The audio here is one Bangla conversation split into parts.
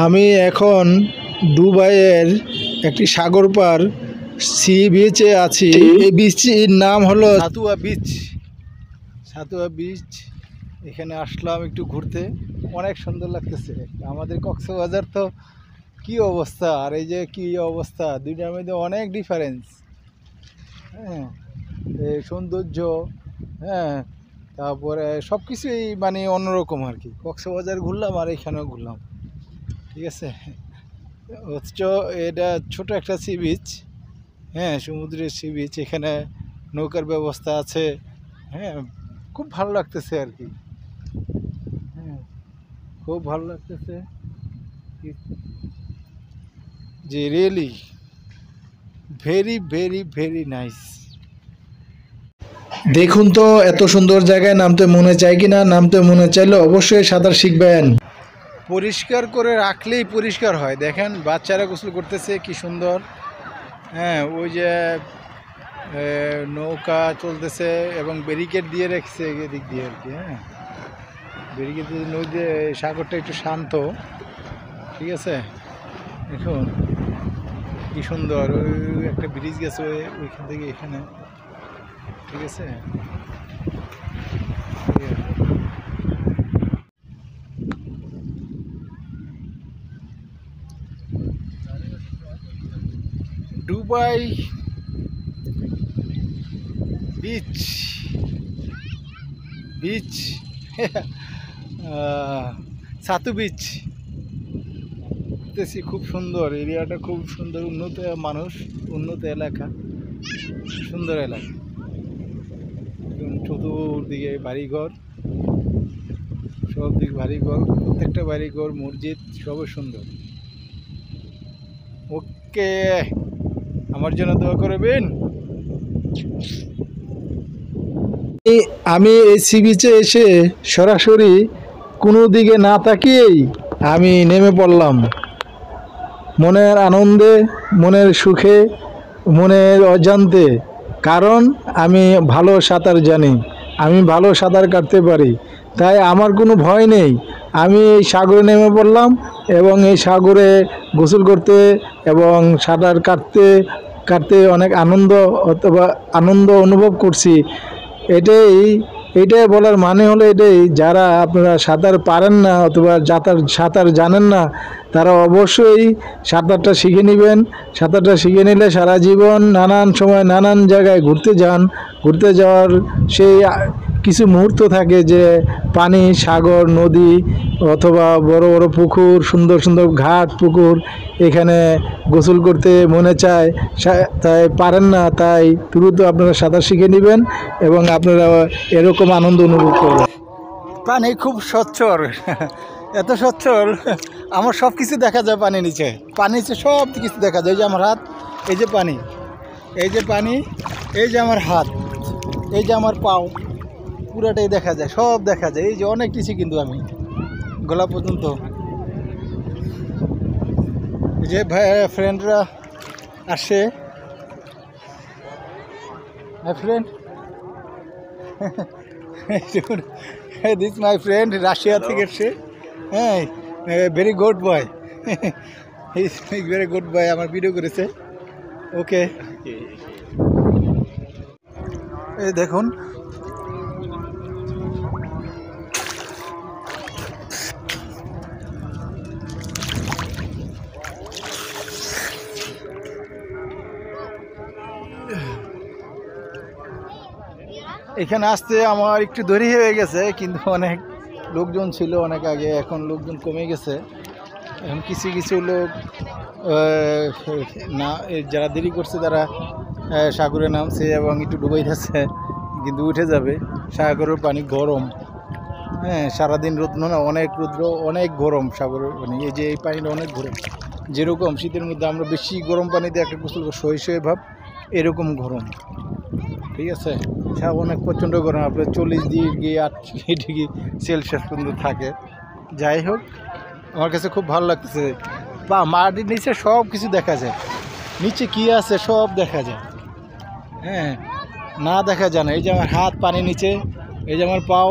আমি এখন দুবাইয়ের একটি সাগর পার সি বিচে আছি। এই বিচটির নাম হলো সাতুয়া বিচ। সাতুয়া বিচ এখানে আসলাম একটু ঘুরতে, অনেক সুন্দর লাগতেছে। আমাদের কক্সবাজার তো কি অবস্থা, আর এই যে কি অবস্থা, দুইটার মধ্যে অনেক ডিফারেন্স। হ্যাঁ, এই সৌন্দর্য, হ্যাঁ, তারপরে সব কিছুই মানে অন্যরকম আর কি। কক্সবাজার ঘুরলাম আর এখানেও ঘুরলাম, ঠিক আছে। অথচ এটা ছোট একটা সি বিচ, হ্যাঁ, সমুদ্রের সি বিচ। এখানে নৌকার ব্যবস্থা আছে, হ্যাঁ, খুব ভালো লাগতেছে আর কি। হ্যাঁ, খুব ভালো লাগতেছে যে really very very very nice. দেখুন তো, এত সুন্দর জায়গায় নামতে মনে চায় কি না? নামতে মনে চাইলে অবশ্যই সাঁতার শিখবেন। পরিষ্কার করে রাখলেই পরিষ্কার হয়। দেখেন বাচ্চারা গোসল করতেছে, কি সুন্দর। হ্যাঁ, ওই যে নৌকা চলতেছে এবং ব্যারিকেড দিয়ে রেখেছে এদিক দিয়ে আর কি। হ্যাঁ, ব্যারিকেড দিয়ে নদী, সাগরটা একটু শান্ত, ঠিক আছে। দেখুন কি সুন্দর, ওই একটা ব্রিজ গেছে ওইখান থেকে এখানে, ঠিক আছে। দুবাই বিচ, বিচ সাতু বিচ দেখতেছি, খুব সুন্দর এরিয়াটা, খুব সুন্দর, উন্নত মানুষ, উন্নত এলাকা, সুন্দর এলাকা। চতুর্দিকে বাড়িঘর, সব দিক বাড়িঘর, প্রত্যেকটা বাড়িঘর, মসজিদ, সবই সুন্দর। ওকে, আমার জন্য দোয়া করবেন। আমি এই সি বিচে এসে সরাসরি কোনো দিকে না তাকিয়েই আমি নেমে পড়লাম, মনের আনন্দে, মনের সুখে, মনের অজান্তে। কারণ আমি ভালো সাঁতার জানি, আমি ভালো সাঁতার কাটতে পারি, তাই আমার কোনো ভয় নেই। আমি এই সাগরে নেমে পড়লাম এবং এই সাগরে গোসল করতে এবং সাঁতার কাটতে কাটতে অনেক আনন্দ অনুভব করছি। এইটাই বলার মানে হলো এটাই, যারা আপনারা সাঁতার পারেন না অথবা সাঁতার জানেন না, তারা অবশ্যই সাঁতারটা শিখে নেবেন। সাঁতারটা শিখে নিলে সারা জীবন নানান সময় নানান জায়গায় ঘুরতে যাওয়ার সেই কিছু মুহূর্ত থাকে, যে পানি, সাগর, নদী অথবা বড় বড় পুকুর, সুন্দর সুন্দর ঘাট, পুকুর, এখানে গোসল করতে মনে চায়, তাই পারেন না, তাই দ্রুত আপনারা সাঁতার শিখে নেবেন এবং আপনারা এরকম আনন্দ অনুভব করবেন। পানি খুব স্বচ্ছল, এত স্বচ্ছল, আমার সব কিছু দেখা যায় পানি নিচে। পানি নিচে সব কিছু দেখা যায়। এই যে আমার হাত, এই যে পানি, এই যে পানি, এই যে আমার হাত, এই যে আমার পাও, পুরাটাই দেখা যায়, সব দেখা যায়। এই যে অনেক কিছু, কিন্তু আমি গলা পর্যন্ত। এই যে ভাই ফ্রেন্ডরা আসে, friend, this my friend, Russia থেকে এসছে। হ্যাঁ, very good boy, very good boy, আমার ভিডিও করেছে। ওকে, এই দেখুন, এখানে আসতে আমার একটু দেরি হয়ে গেছে, কিন্তু অনেক লোকজন ছিল অনেক আগে, এখন লোকজন কমে গেছে। এখন কিছু কিছু লোক না, যারা দেরি করছে তারা সাগরে নামছে এবং একটু ডুবাই যাচ্ছে, কিন্তু উঠে যাবে। সাগরের পানি গরম, হ্যাঁ, সারাদিন রৌদ্র না, অনেক রৌদ্র, অনেক গরম সাগরের পানি। এই যে এই পানিটা অনেক গরম, যেরকম শীতের মধ্যে আমরা বেশি গরম পানিতে একটা গোসল সই ভাব, এরকম গরম, ঠিক আছে। অনেক প্রচণ্ড গরম, আপনার 40 ডিগ্রি 38 ডিগ্রি সেলসিয়াস পর্যন্ত থাকে। যাই হোক, আমার কাছে খুব ভালো লাগতেছে। বা মাটির নিচে সব কিছু দেখা যায়, নিচে কি আছে সব দেখা যায়। হ্যাঁ, না দেখা যায় না। এই যে আমার হাত পানির নিচে, এই যে আমার পাও,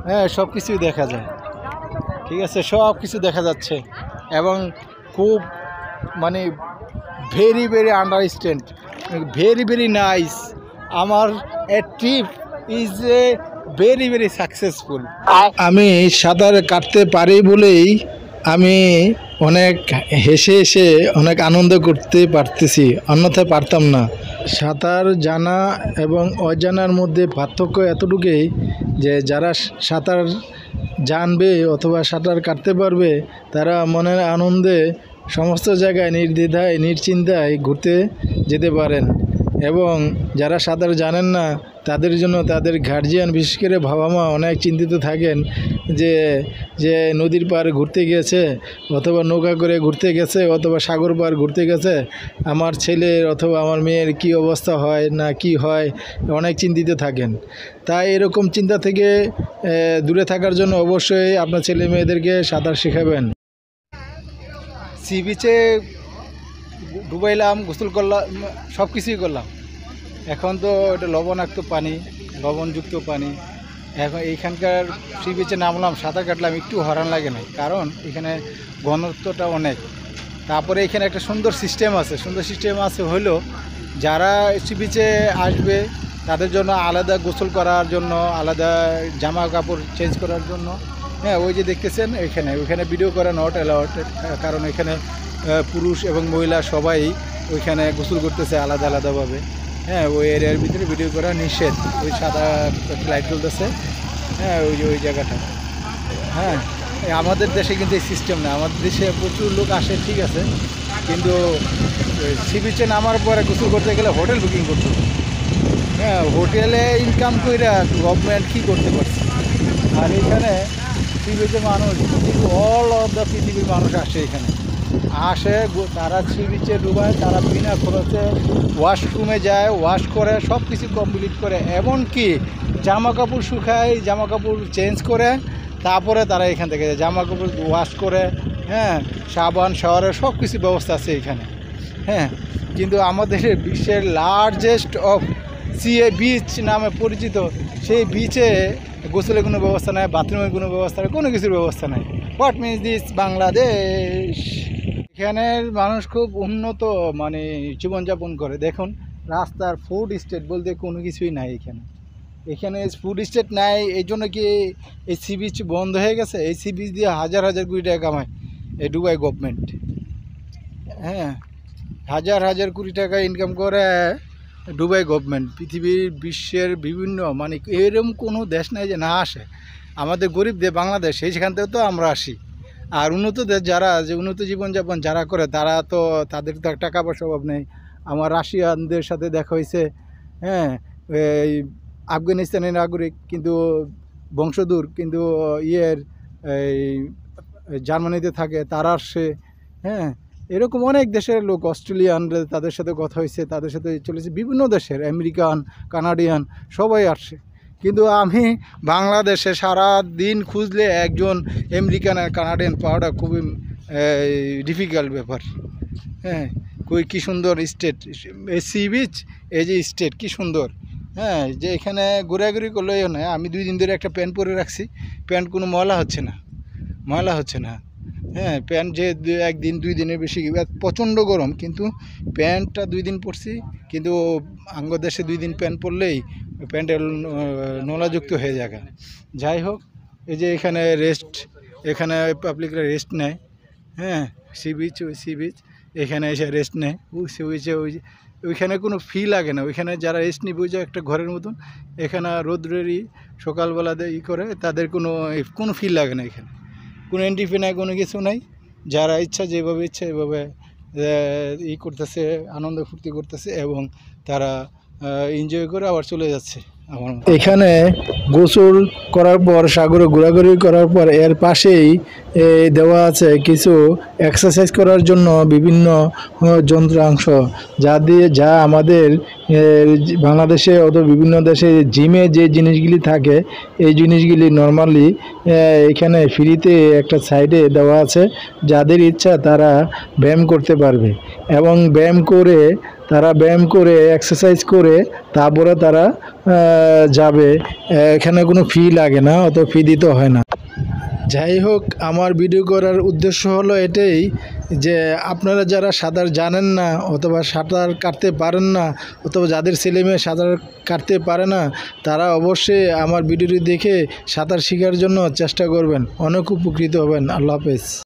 হ্যাঁ, সব কিছুই দেখা যায়, ঠিক আছে, সব কিছু দেখা যাচ্ছে। এবং খুব মানে very very understand, very very nice. আমার এ trip is a very very successful. আমি সাঁতার কাটতে পারি বলেই আমি অনেক হেসে হেসে অনেক আনন্দ করতে পারতেছি, অন্যথায় পারতাম না। সাঁতার জানা এবং অজানার মধ্যে পার্থক্য এতটুকুই যে যারা সাঁতার জানবে অথবা সাঁতার কাটতে পারবে তারা মনের আনন্দে সমস্ত জায়গায় নির্দ্বিধায় নিশ্চিন্তায় ঘুরতে যেতে পারেন, এবং যারা সাঁতার জানেন না তাদের জন্য তাদের গার্জিয়ান বিশেষ করে বাবা মা অনেক চিন্তিত থাকেন যে যে নদীর পাড় ঘুরতে গেছে অথবা নৌকা করে ঘুরতে গেছে অথবা সাগর পাড় ঘুরতে গেছে, আমার ছেলের অথবা আমার মেয়ের কি অবস্থা হয় না কি হয়, অনেক চিন্তিত থাকেন। তাই এরকম চিন্তা থেকে দূরে থাকার জন্য অবশ্যই আপনার ছেলে মেয়েদেরকে সাঁতার শেখাবেন। সি বিচে ডুবাইলাম, গোসল করলাম, সব কিছুই করলাম। এখন তো এটা লবণাক্ত পানি, লবণযুক্ত পানি। এখন এইখানকার সি বিচে নামলাম, সাঁতার কাটলাম, একটু হরান লাগে না, কারণ এখানে ঘনত্বটা অনেক। তারপরে এখানে একটা সুন্দর সিস্টেম আছে হলো যারা সি বিচে আসবে তাদের জন্য আলাদা গোসল করার জন্য, আলাদা জামা কাপড় চেঞ্জ করার জন্য, হ্যাঁ ওই যে দেখতেছেন ওইখানে ভিডিও করা নট অ্যালাউড, কারণ এখানে পুরুষ এবং মহিলা সবাই ওইখানে গোসল করতেছে আলাদা আলাদাভাবে। হ্যাঁ ওই এরিয়ার ভিতরে ভিডিও করা নিষেধ। ওই সাদা লাইট জ্বলতেছে, হ্যাঁ ওই জায়গাটা। হ্যাঁ আমাদের দেশে কিন্তু এই সিস্টেম না, আমাদের দেশে প্রচুর লোক আসে ঠিক আছে, কিন্তু সি বিচে নামার পরে গোসল করতে গেলে হোটেল বুকিং করতে হবে। হ্যাঁ হোটেলে ইনকাম করে গভর্নমেন্ট কী করতে পারছে। আর এখানে সি বিচে মানুষ অল অফ দ্য পৃথিবীর মানুষ আসে, এখানে আসে, তারা সি বিচে ডুবায়, তারা বিনা খরচে ওয়াশরুমে যায়, ওয়াশ করে, সব কিছু কমপ্লিট করে, এমনকি জামা কাপড় শুকায়, জামা কাপড় চেঞ্জ করে তারপরে তারা এখান থেকে যায়, জামা কাপড় ওয়াশ করে, হ্যাঁ সাবান শাওয়ারের সব কিছু ব্যবস্থা আছে এখানে। হ্যাঁ কিন্তু আমাদের বিশ্বের লার্জেস্ট অফ বিচ নামে পরিচিত সেই বিচে গোসলের কোনো ব্যবস্থা নাই, বাথরুমের কোনো ব্যবস্থা নেই, কোনো কিছুর ব্যবস্থা নাই। What means this Bangladesh. এখানের মানুষ খুব উন্নত মানে জীবনযাপন করে। দেখুন রাস্তার ফুড স্টেট বলতে কোনো কিছুই নাই এখানে ফুড স্টেট নাই। এই জন্য কি এই সি বিচ বন্ধ হয়ে গেছে। এই সি বিচ দিয়ে হাজার হাজার কোটি টাকা কামায় এই দুবাই গভর্নমেন্ট। হ্যাঁ হাজার হাজার কোটি টাকা ইনকাম করে দুবাই গভর্নমেন্ট। পৃথিবীর বিশ্বের বিভিন্ন মানে এরকম কোনো দেশ নাই যে না আসে। আমাদের গরিব দেশ বাংলাদেশ, সেখান থেকে তো আমরা আসি। আর উন্নত দেশ যারা, যে উন্নত জীবনযাপন যারা করে তারা তো তাদের তো টাকা পয়সা অভাব নেই। আমার রাশিয়ানদের সাথে দেখা হয়েছে, হ্যাঁ এই আফগানিস্তানের নাগরিক কিন্তু বংশদূর, কিন্তু এই জার্মানিতে থাকে, তারা আসছে। হ্যাঁ এরকম অনেক দেশের লোক, অস্ট্রেলিয়ান তাদের সাথে কথা হয়েছে, তাদের সাথে চলেছে, বিভিন্ন দেশের আমেরিকান কানাডিয়ান সবাই আসছে। কিন্তু আমি বাংলাদেশে সারা দিন খুঁজলে একজন আমেরিকান আর কানাডিয়ান পাওয়াটা খুবই ডিফিকাল্ট ব্যাপার। হ্যাঁ কী সুন্দর স্টেট এই সি বিচ, এই যে স্টেট কী সুন্দর। হ্যাঁ যে এখানে ঘোরাঘুরি করলেও না। আমি 2 দিন ধরে একটা প্যান্ট পরে রাখছি, প্যান্ট কোনো ময়লা হচ্ছে না। হ্যাঁ প্যান্ট যে 1 দিন 2 দিনের বেশি, প্রচণ্ড গরম, কিন্তু প্যান্টটা 2 দিন পরছি, কিন্তু বাংলাদেশে 2 দিন প্যান্ট পরলেই প্যান্টের নোলাযুক্ত হয়ে যায়। যাই হোক এই যে এখানে রেস্ট, এখানে পাবলিকরা রেস্ট নেয়। হ্যাঁ সি বিচ এখানে এসে রেস্ট নেয়। ওইখানে কোনো ফি লাগে না। ওইখানে যারা রেস্ট নিয়ে বুঝে একটা ঘরের মতন, এখানে রোদ্রেরই সকালবেলাতে করে, তাদের কোনো ফি লাগে না। এখানে কোনো এন্ট্রি ফি নাই, কোনো কিছু নাই। যারা ইচ্ছা যেভাবে ইচ্ছা এভাবে করতেছে, আনন্দ ফুর্তি করতেছে, এবং তারা এনজয় করে আবার চলে যাচ্ছে। এখানে গোসল করার পর, সাগরে ঘোরাঘুরি করার পর এর পাশেই দেওয়া আছে কিছু এক্সারসাইজ করার জন্য বিভিন্ন যন্ত্রাংশ, যা আমাদের বাংলাদেশে অথবা বিভিন্ন দেশে জিমে যে জিনিসগুলি থাকে, এই জিনিসগুলি নর্মালি এখানে ফ্রিতে একটা সাইডে দেওয়া আছে। যাদের ইচ্ছা তারা ব্যায়াম করতে পারবে, এবং ব্যায়াম করে এক্সারসাইজ করে তারপরে তারা যাবে। এখানে কোনো ফি লাগে না, অত ফি দিতে হয় না। যাই হোক, আমার ভিডিও করার উদ্দেশ্য হলো এটাই যে আপনারা যারা সাঁতার জানেন না অথবা সাঁতার কাটতে পারেন না অথবা যাদের ছেলেমেয়ে সাঁতার কাটতে পারে না, তারা অবশ্যই আমার ভিডিওটি দেখে সাঁতার শেখার জন্য চেষ্টা করবেন। অনেক উপকৃত হবেন। আল্লাহ হাফেজ।